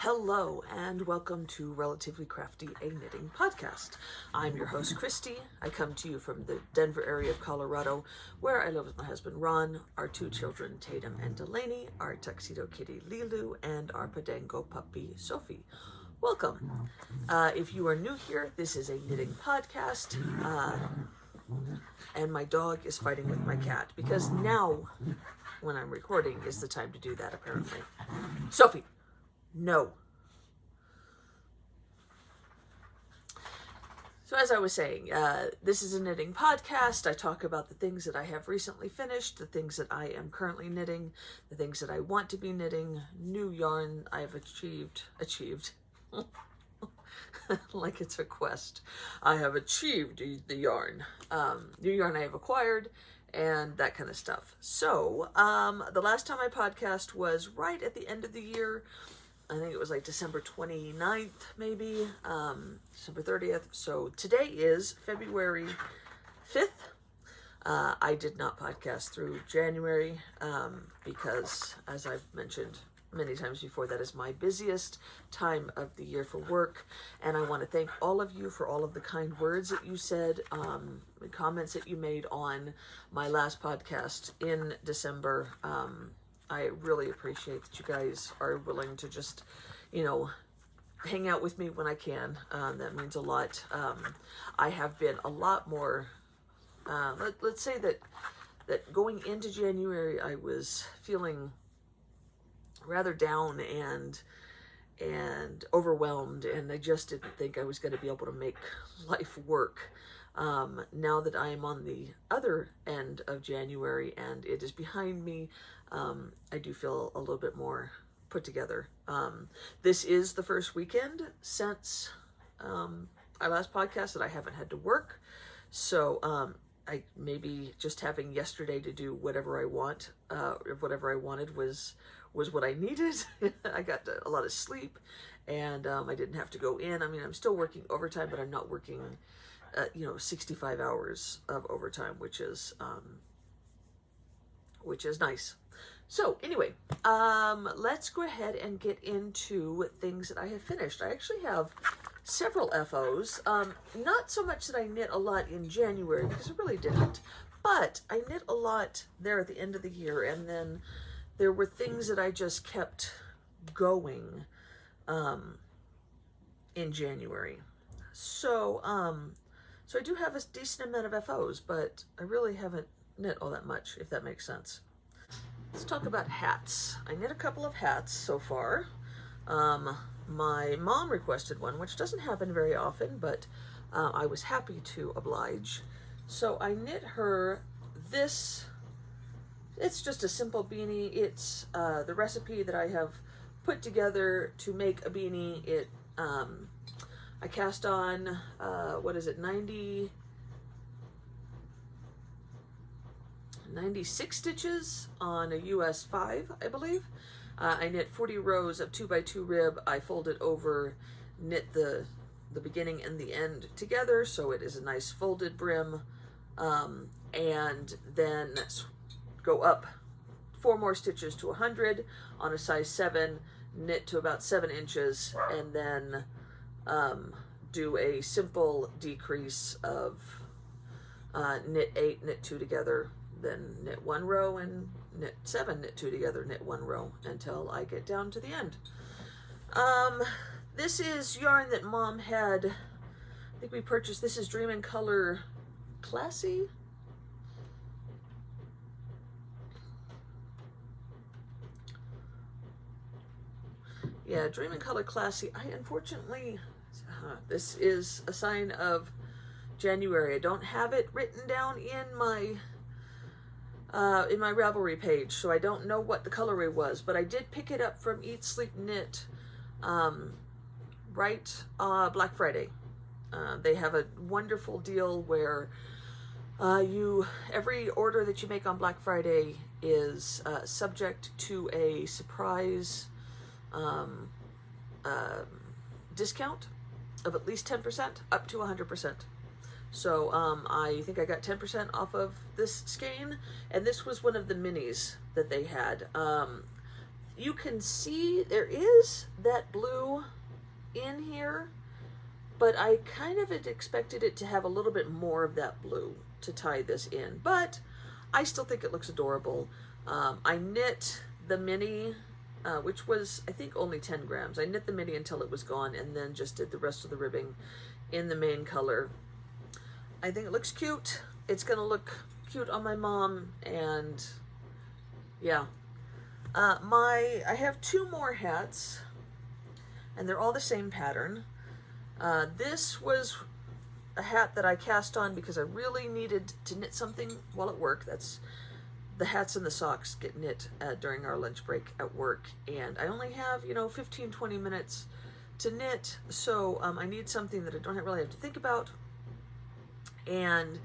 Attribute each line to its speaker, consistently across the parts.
Speaker 1: Hello and welcome to Relatively Crafty, a knitting podcast. I'm your host, Christy. I come to you from the Denver area of Colorado, where I live with my husband, Ron, our two children, Tatum and Delaney, our tuxedo kitty, Lilu, and our Podengo puppy, Sophie. Welcome. If you are new here, this is a knitting podcast, and my dog is fighting with my cat, because now, when I'm recording, is the time to do that, apparently. Sophie! No. So as I was saying, this is a knitting podcast. I talk about the things that I have recently finished, the things that I am currently knitting, the things that I want to be knitting, new yarn I've achieved, like it's a quest. I have achieved the yarn, new yarn I have acquired, and that kind of stuff. So, the last time I podcast was right at the end of the year. I think it was like December 29th, maybe, December 30th. So today is February 5th. I did not podcast through January because, as I've mentioned many times before, that is my busiest time of the year for work. And I want to thank all of you for all of the kind words that you said, the comments that you made on my last podcast in December. I really appreciate that you guys are willing to just, hang out with me when I can. That means a lot. I have been a lot more, let's say that going into January, I was feeling rather down and overwhelmed, and I just didn't think I was going to be able to make life work. Now that I am on the other end of January and it is behind me, I do feel a little bit more put together. This is the first weekend since our last podcast that I haven't had to work. So I maybe just having yesterday to do whatever I want, whatever I wanted was what I needed. I got a lot of sleep, and I didn't have to go in. I mean, I'm still working overtime, but I'm not working 65 hours of overtime, which is nice. So anyway, let's go ahead and get into things that I have finished. I actually have several FOs. Not so much that I knit a lot in January, because I really didn't, but I knit a lot there at the end of the year, and then there were things that I just kept going in January. So I do have a decent amount of FOs, but I really haven't knit all that much, if that makes sense. Let's talk about hats. I knit a couple of hats so far. My mom requested one, which doesn't happen very often, but I was happy to oblige. So I knit her this. It's just a simple beanie. It's the recipe that I have put together to make a beanie. I cast on, 96 stitches on a US 5, I believe. I knit 40 rows of 2x2 rib. I fold it over, knit the beginning and the end together, so it is a nice folded brim, and then go up 4 more stitches to 100 on a size 7, knit to about 7 inches, and then do a simple decrease of knit 8, knit 2 together, then knit 1 row and knit 7, knit 2 together, knit 1 row until I get down to the end. This is yarn that Mom had, I think we purchased. This is Dream in Color Classy. Yeah, Dream in Color Classy. I unfortunately, this is a sign of January. I don't have it written down in my Ravelry page, so I don't know what the colorway was, but I did pick it up from Eat, Sleep, Knit Black Friday. They have a wonderful deal where every order that you make on Black Friday is subject to a surprise discount of at least 10%, up to 100%. So I think I got 10% off of this skein, and this was one of the minis that they had. you can see there is that blue in here, but I kind of had expected it to have a little bit more of that blue to tie this in, but I still think it looks adorable. I knit the mini, which was, I think, only 10 grams. I knit the mini until it was gone and then just did the rest of the ribbing in the main color. I think it looks cute. It's going to look cute on my mom, and yeah. I have 2 more hats, and they're all the same pattern. This was a hat that I cast on because I really needed to knit something while at work. That's the hats and the socks get knit during our lunch break at work, and I only have 15-20 minutes to knit, so I need something that I don't really have to think about. And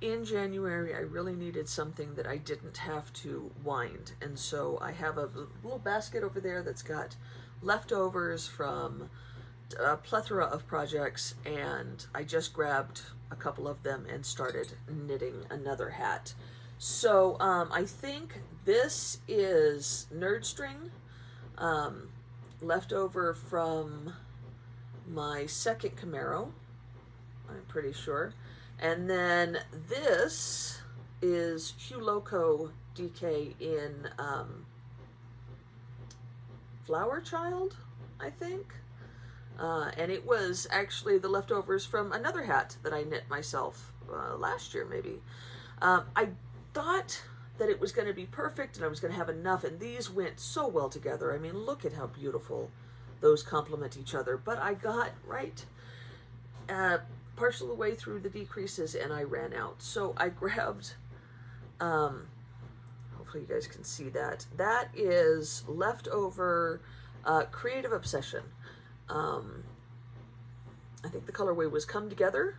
Speaker 1: in January, I really needed something that I didn't have to wind, and so I have a little basket over there that's got leftovers from a plethora of projects, and I just grabbed a couple of them and started knitting another hat. So I think this is nerd string, leftover from my second Camaro, I'm pretty sure. And then this is Hue Loco DK in Flower Child, I think. And it was actually the leftovers from another hat that I knit myself last year, maybe. I thought that it was going to be perfect and I was going to have enough, and these went so well together. I mean, look at how beautiful those complement each other. But I got right partial of the way through the decreases and I ran out. So I grabbed, hopefully you guys can see that. That is leftover Creative Obsession. I think the colorway was Come Together,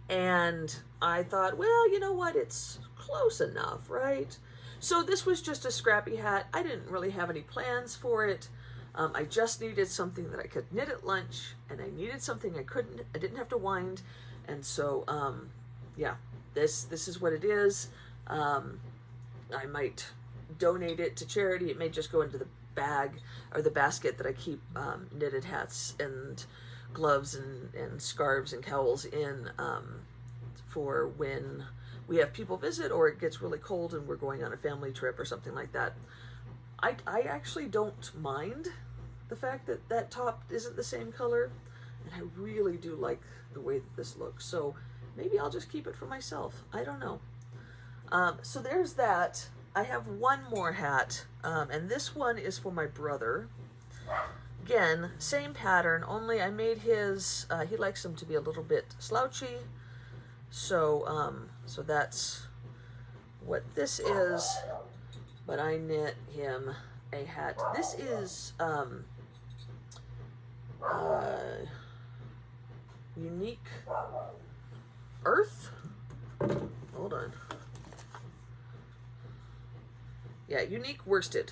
Speaker 1: and I thought, well, you know what, it's close enough, right? So this was just a scrappy hat. I didn't really have any plans for it. I just needed something that I could knit at lunch, and I needed something I didn't have to wind, and so yeah, this is what it is. I might donate it to charity. It may just go into the bag or the basket that I keep knitted hats and gloves and scarves and cowls in for when we have people visit or it gets really cold and we're going on a family trip or something like that. I actually don't mind the fact that that top isn't the same color, and I really do like the way that this looks, so maybe I'll just keep it for myself. I don't know. So there's that. I have one more hat, and this one is for my brother. Again, same pattern, only I made his, he likes them to be a little bit slouchy, so so that's what this is, but I knit him a hat. This is Unique Earth. Hold on. Yeah, Unique Worsted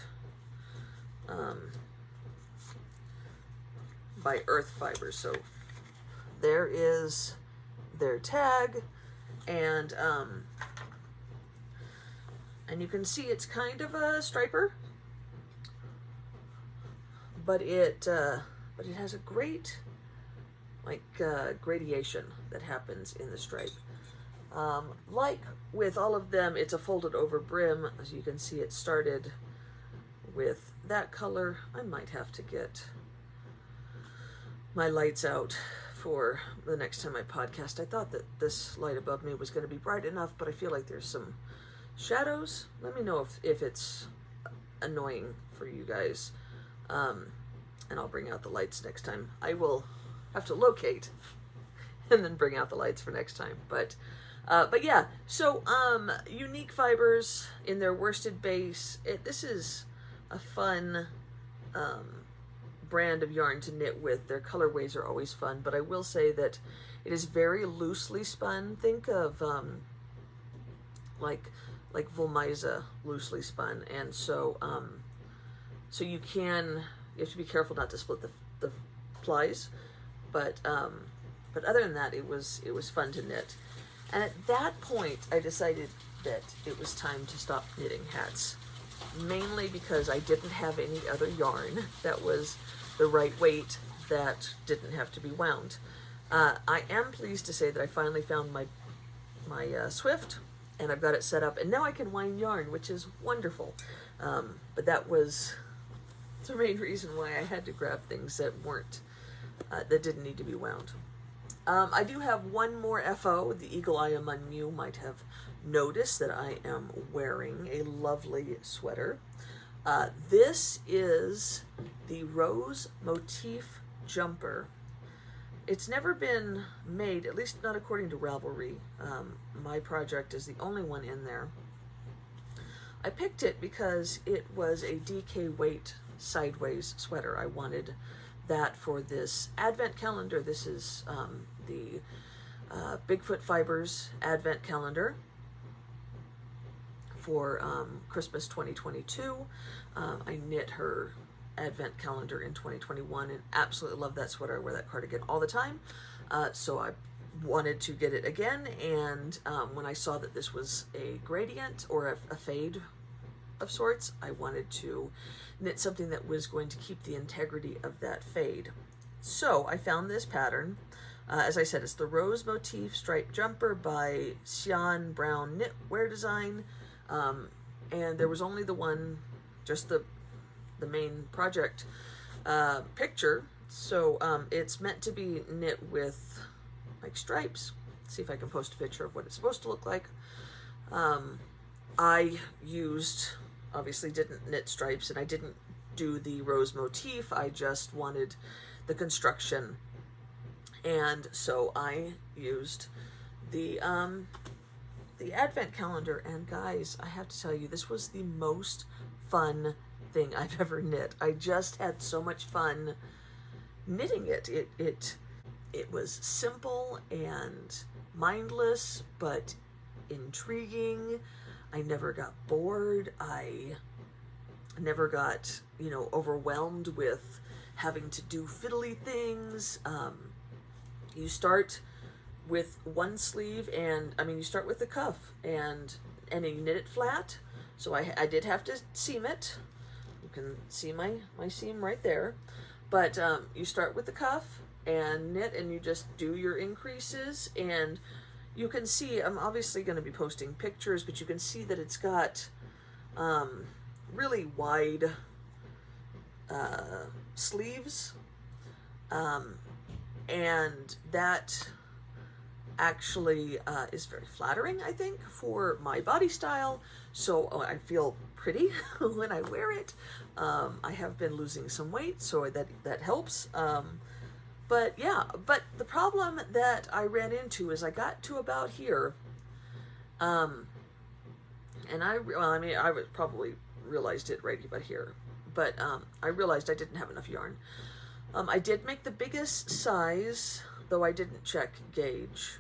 Speaker 1: by Earth Fibers. So there is their tag, and you can see it's kind of a striper, but it has a great gradation that happens in the stripe. Like with all of them, it's a folded over brim. As you can see, it started with that color. I might have to get my lights out for the next time I podcast. I thought that this light above me was going to be bright enough, but I feel like there's some shadows. Let me know if it's annoying for you guys, and I'll bring out the lights next time. I will have to locate and then bring out the lights for next time, but yeah, so Unique Fibers in their worsted base. This is a fun brand of yarn to knit with. Their colorways are always fun, but I will say that it is very loosely spun. Think of like Volmisa loosely spun, and so so you have to be careful not to split the plies, but other than that, it was fun to knit. And at that point, I decided that it was time to stop knitting hats. mainly because I didn't have any other yarn that was the right weight that didn't have to be wound. I am pleased to say that I finally found my Swift, and I've got it set up, and now I can wind yarn, which is wonderful. But that was the main reason why I had to grab things that that didn't need to be wound. I do have one more FO. The eagle eye among you might have noticed that I am wearing a lovely sweater. This is the rose motif jumper. It's never been made, at least not according to Ravelry. My project is the only one in there. I picked it because it was a DK weight sideways sweater. I wanted that for this advent calendar. This is the Bigfoot Fibers advent calendar for Christmas 2022. I knit her advent calendar in 2021 and absolutely love that sweater. I wear that cardigan all the time. So I wanted to get it again, and when I saw that this was a gradient or a fade of sorts, I wanted to knit something that was going to keep the integrity of that fade. So I found this pattern. As I said, it's the Rose Motif Striped Jumper by Sian Brown Knitwear Design. And there was only the one, just the main project picture. So it's meant to be knit with like stripes. Let's see if I can post a picture of what it's supposed to look like. I obviously didn't knit stripes, and I didn't do the rose motif. I just wanted the construction. And so I used the advent calendar, and guys, I have to tell you, this was the most fun thing I've ever knit. I just had so much fun knitting it. It was simple and mindless, but intriguing. I never got bored. I never got, overwhelmed with having to do fiddly things. You start with one sleeve, and you start with the cuff, and you knit it flat. So I did have to seam it. You can see my seam right there. But you start with the cuff and knit, and you just do your increases, and you can see, I'm obviously going to be posting pictures, but you can see that it's got really wide sleeves, and that actually is very flattering, I think, for my body style. So I feel pretty when I wear it. I have been losing some weight, so that helps. But the problem that I ran into is I got to about here, and I probably realized it right about here, but I realized I didn't have enough yarn. I did make the biggest size, though I didn't check gauge,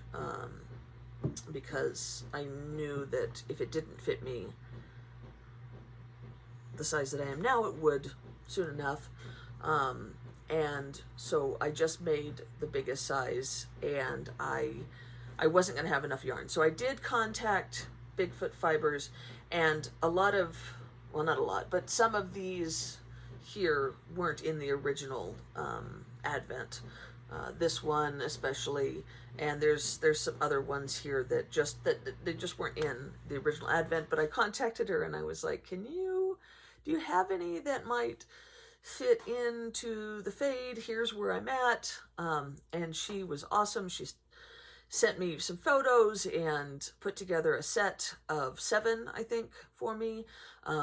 Speaker 1: because I knew that if it didn't fit me the size that I am now, it would soon enough. And so I just made the biggest size, and I wasn't going to have enough yarn. So I did contact Bigfoot Fibers, and not a lot, but some of these here weren't in the original advent. This one especially, and there's some other ones here that they just weren't in the original advent. But I contacted her, and I was like, do you have any that might fit into the fade? Here's where I'm at. And she was awesome. She sent me some photos and put together a set of 7, I think, for me,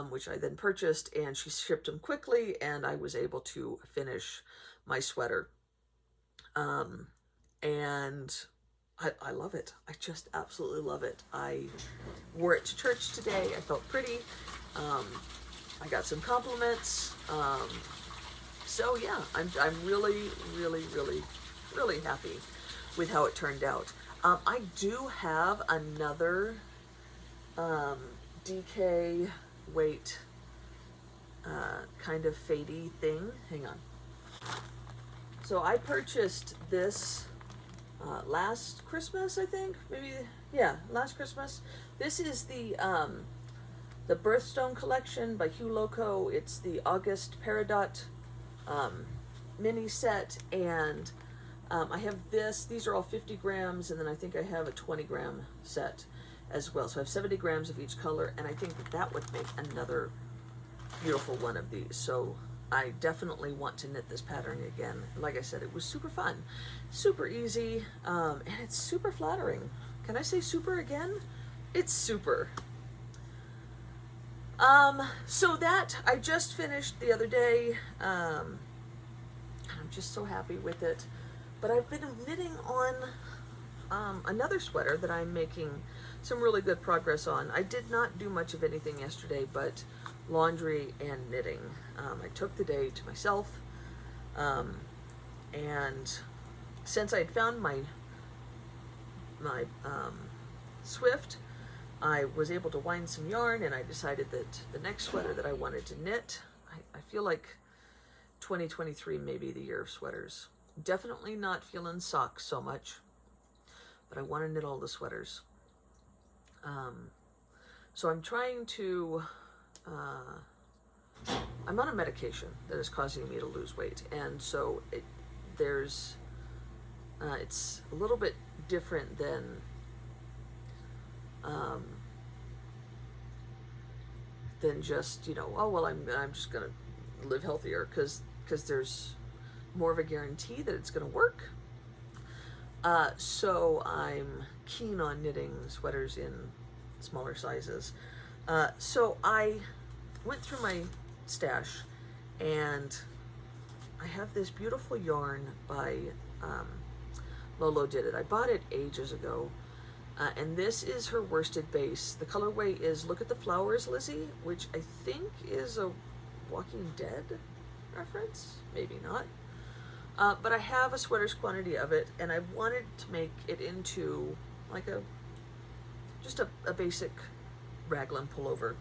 Speaker 1: which I then purchased, and she shipped them quickly, and I was able to finish my sweater. And I love it. I just absolutely love it. I wore it to church today. I felt pretty. I got some compliments. So yeah, I'm really, really, really, really happy with how it turned out. I do have another DK weight kind of fadey thing. Hang on. So I purchased this last Christmas, I think. Maybe, yeah, last Christmas. This is the the Birthstone collection by Hugh Loco. It's the August Peridot mini set, and I have this. These are all 50 grams, and then I think I have a 20-gram set as well. So I have 70 grams of each color, and I think that that would make another beautiful one of these. So I definitely want to knit this pattern again. Like I said, it was super fun, super easy, and it's super flattering. Can I say super again? It's super. So that I just finished the other day. I'm just so happy with it. But I've been knitting on another sweater that I'm making some really good progress on. I did not do much of anything yesterday, but laundry and knitting. I took the day to myself, and since I had found my Swift, I was able to wind some yarn, and I decided that the next sweater that I wanted to knit, I feel like 2023 may be the year of sweaters. Definitely not feeling socks so much, but I want to knit all the sweaters. So I'm trying to, I'm on a medication that is causing me to lose weight, and so it's a little bit different than just, you know, oh well, I'm just gonna live healthier, because there's more of a guarantee that it's gonna work. So I'm keen on knitting sweaters in smaller sizes. So I went through my stash, and I have this beautiful yarn by Lolo Did It. I bought it ages ago. And this is her worsted base. The colorway is Look at the Flowers, Lizzie, which I think is a Walking Dead reference. Maybe not. But I have a sweater's quantity of it, and I wanted to make it into like just a basic raglan pullover.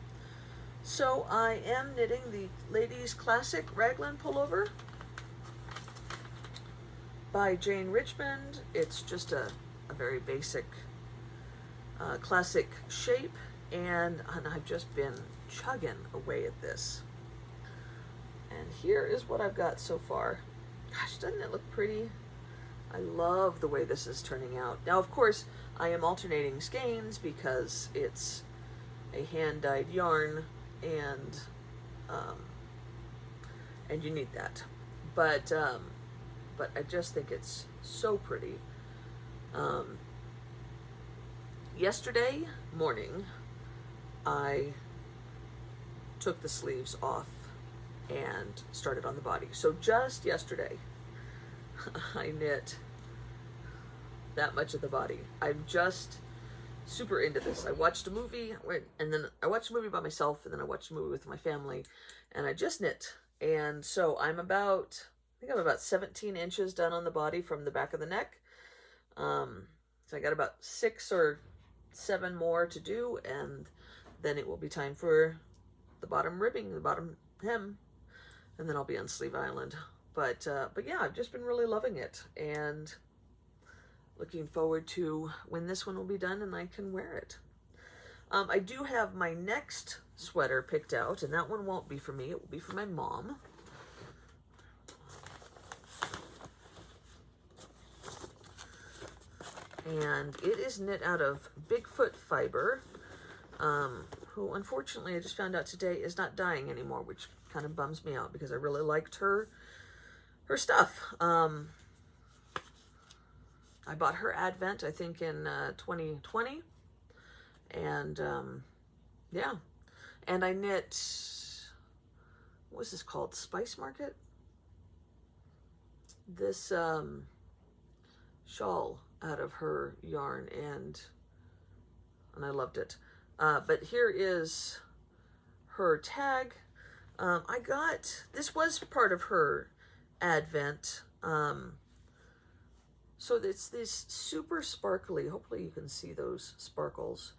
Speaker 1: So I am knitting the Ladies Classic Raglan Pullover by Jane Richmond. It's just a very basic classic shape, and I've just been chugging away at this. And here is what I've got so far. Gosh, doesn't it look pretty? I love the way this is turning out. Now, of course, I am alternating skeins because it's a hand-dyed yarn, and you need that. But I just think it's so pretty. Yesterday morning, I took the sleeves off and started on the body. So just yesterday, I knit that much of the body. I'm just super into this. I watched a movie, and then I watched a movie by myself, and then I watched a movie with my family, and I just knit. And so I think I'm about 17 inches done on the body from the back of the neck. So I got about 6 or 7 more to do, and then it will be time for the bottom ribbing, the bottom hem, and then I'll be on Sleeve Island. But yeah, I've just been really loving it, and looking forward to when this one will be done and I can wear it. I do have my next sweater picked out, and that one won't be for me, it will be for my mom. And it is knit out of Bigfoot fiber, who unfortunately I just found out today is not dyeing anymore, which kind of bums me out because I really liked her stuff. I bought her Advent, I think, in 2020, and yeah, and I knit, what was this called? Spice Market? This shawl out of her yarn, and I loved it. But here is her tag. This was part of her Advent. So it's this super sparkly, hopefully you can see those sparkles.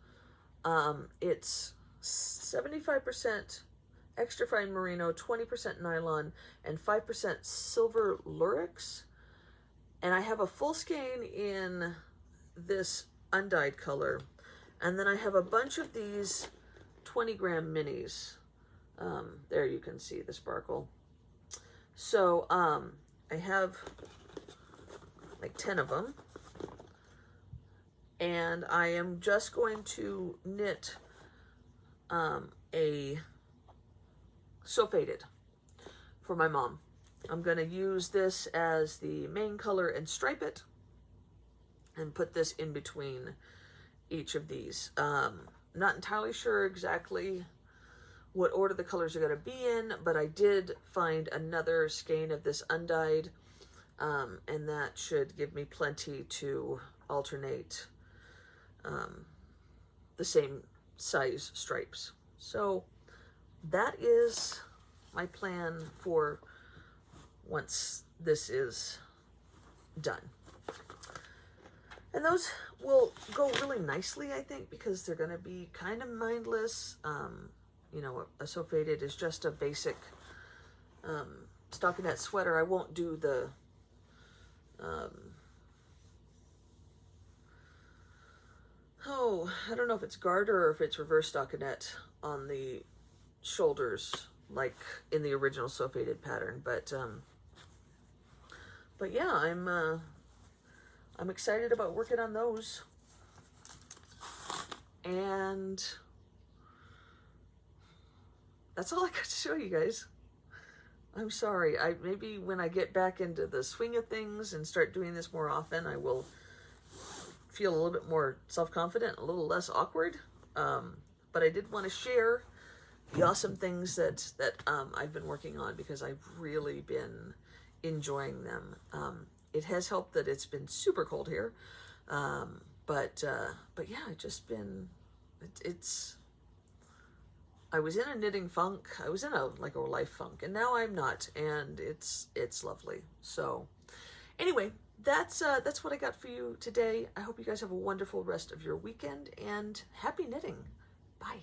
Speaker 1: It's 75% extra fine merino, 20% nylon, and 5% silver lurex. And I have a full skein in this undyed color. And then I have a bunch of these 20-gram minis. There you can see the sparkle. So I have like 10 of them, and I am just going to knit a So Faded for my mom. I'm going to use this as the main color and stripe it and put this in between each of these. Not entirely sure exactly what order the colors are going to be in, but I did find another skein of this undyed, and that should give me plenty to alternate the same size stripes. So that is my plan for once this is done. And those will go really nicely, I think, because they're going to be kind of mindless. You know, a So Faded is just a basic stockinette sweater. I won't do the I don't know if it's garter or if it's reverse stockinette on the shoulders, like in the original So Faded pattern. But yeah, I'm excited about working on those. And that's all I got to show you guys. I'm sorry. Maybe when I get back into the swing of things and start doing this more often, I will feel a little bit more self-confident, a little less awkward. But I did want to share the awesome things that I've been working on, because I've really been enjoying them. It has helped that it's been super cold here. But yeah, it's just been, I was in a knitting funk. I was in a life funk, and now I'm not, and it's lovely. So anyway, that's what I got for you today. I hope you guys have a wonderful rest of your weekend, and happy knitting. Bye.